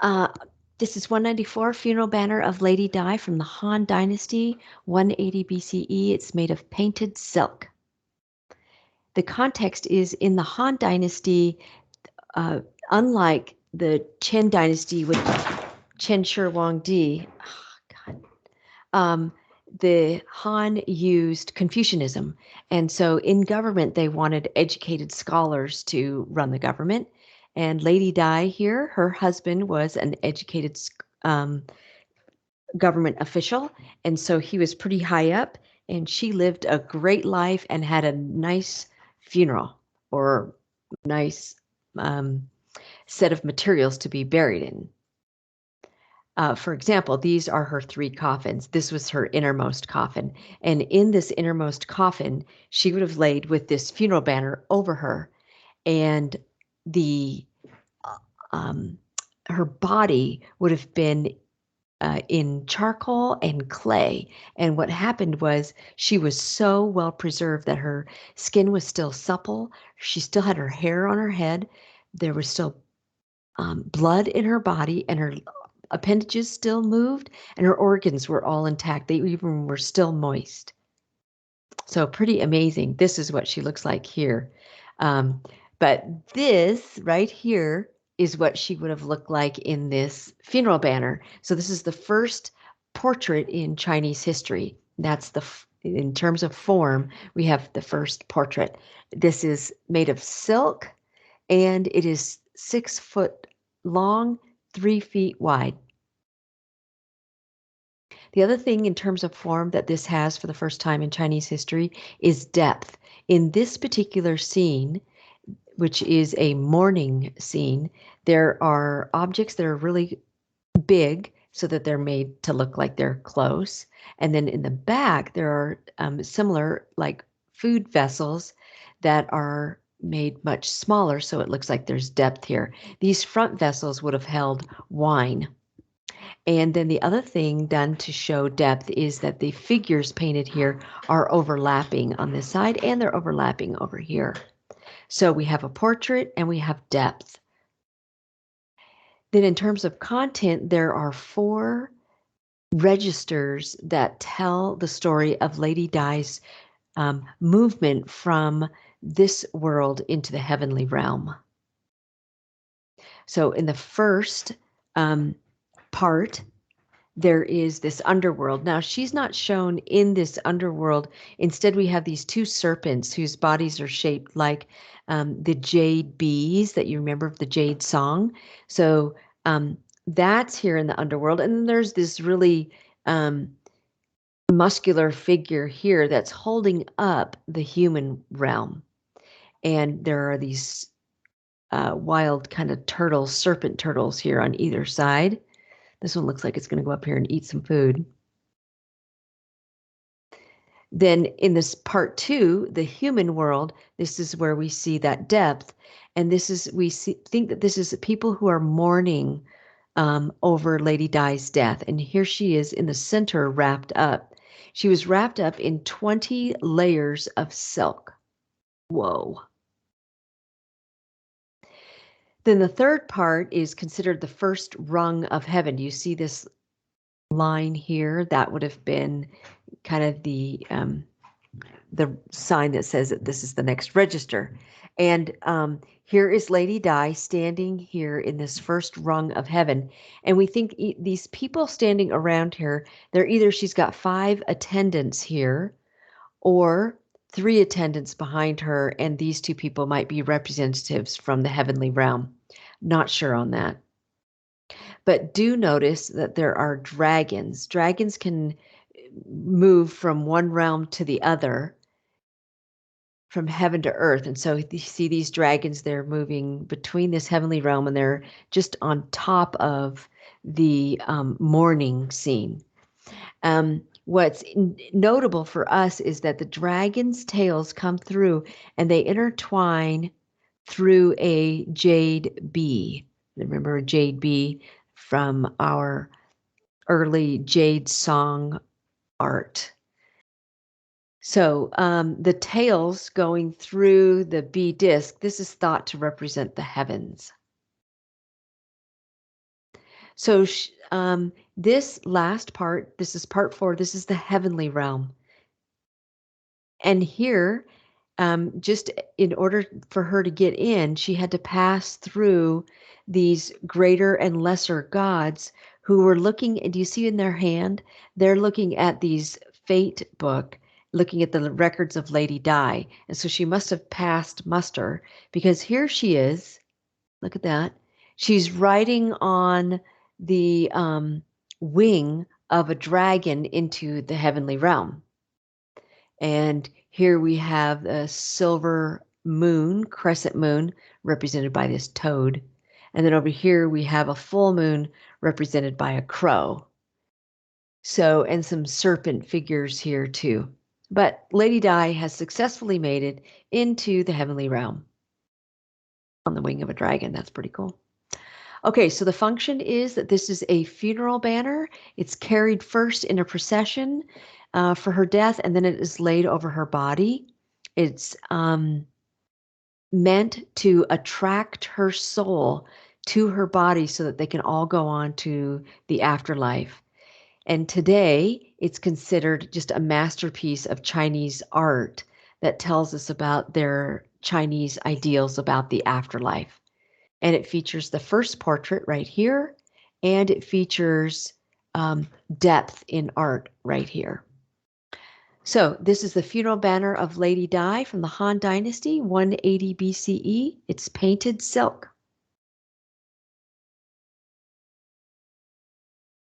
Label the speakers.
Speaker 1: Uh, this is 194, funeral banner of Lady Di from the Han Dynasty, 180 BCE. It's made of painted silk. The context is in the Han Dynasty, uh, unlike the Qin Dynasty with Chen Shi Huangdi, um, the Han used Confucianism. And so in government, they wanted educated scholars to run the government. And Lady Di here, her husband was an educated um, government official. And so he was pretty high up, and she lived a great life and had a nice funeral or nice um, set of materials to be buried in. For example, these are her three coffins. This was her innermost coffin. And in this innermost coffin, she would have laid with this funeral banner over her. And the um, her body would have been in charcoal and clay. And what happened was she was so well preserved that her skin was still supple. She still had her hair on her head. There was still blood in her body, and her appendages still moved, and her organs were all intact. They even were still moist. So pretty amazing. This is what she looks like here. But this right here is what she would have looked like in this funeral banner. So this is the first portrait in Chinese history. That's in terms of form, we have the first portrait. This is made of silk, and it is 6 foot long, 3 feet wide. The other thing in terms of form that this has for the first time in Chinese history is depth. In this particular scene, which is a mourning scene, there are objects that are really big so that they're made to look like they're close. And then in the back, there are similar like food vessels that are made much smaller, so it looks like there's depth here. These front vessels would have held wine. And then the other thing done to show depth is that the figures painted here are overlapping on this side, and they're overlapping over here. So we have a portrait and we have depth. Then in terms of content, there are 4 registers that tell the story of Lady Di's movement from this world into the heavenly realm. So in the first part, there is this underworld. Now, she's not shown in this underworld. Instead, we have these 2 serpents whose bodies are shaped like the jade bees that you remember of the jade song. So that's here in the underworld. And then there's this really muscular figure here that's holding up the human realm. And there are these wild kind of turtles, serpent turtles here on either side. This one looks like it's going to go up here and eat some food. Then in this part 2, the human world, this is where we see that depth. And this is, think that this is people who are mourning over Lady Di's death. And here she is in the center wrapped up. She was wrapped up in 20 layers of silk. Whoa. Then the third part is considered the first rung of heaven. You see this line here? That would have been kind of the sign that says that this is the next register. And here is Lady Di standing here in this first rung of heaven. And we think these people standing around her, she's got 5 attendants here, or 3 attendants behind her, and these 2 people might be representatives from the heavenly realm. Not sure on that. But do notice that there are dragons. Dragons can move from one realm to the other, from heaven to earth. And so you see these dragons, they're moving between this heavenly realm, and they're just on top of the mourning scene. What's notable for us is that the dragon's tails come through and they intertwine through a jade bee. Remember a jade bee from our early jade song art. So the tails going through the bee disc, this is thought to represent the heavens. So this last part, this is part 4, this is the heavenly realm. And here, just in order for her to get in, she had to pass through these greater and lesser gods who were looking. Do you see in their hand? They're looking at these fate book, looking at the records of Lady Di. And so she must have passed muster because here she is. Look at that. She's riding on the wing of a dragon into the heavenly realm. And here we have a silver moon, crescent moon, represented by this toad. And then over here we have a full moon represented by a crow. So, and some serpent figures here too. But Lady Di has successfully made it into the heavenly realm on the wing of a dragon. That's pretty cool. Okay, so the function is that this is a funeral banner. It's carried first in a procession for her death, and then it is laid over her body. It's meant to attract her soul to her body so that they can all go on to the afterlife. And today, it's considered just a masterpiece of Chinese art that tells us about their Chinese ideals about the afterlife. And it features the first portrait right here, and it features depth in art right here. So this is the funeral banner of Lady Di from the Han Dynasty, 180 BCE. It's painted silk.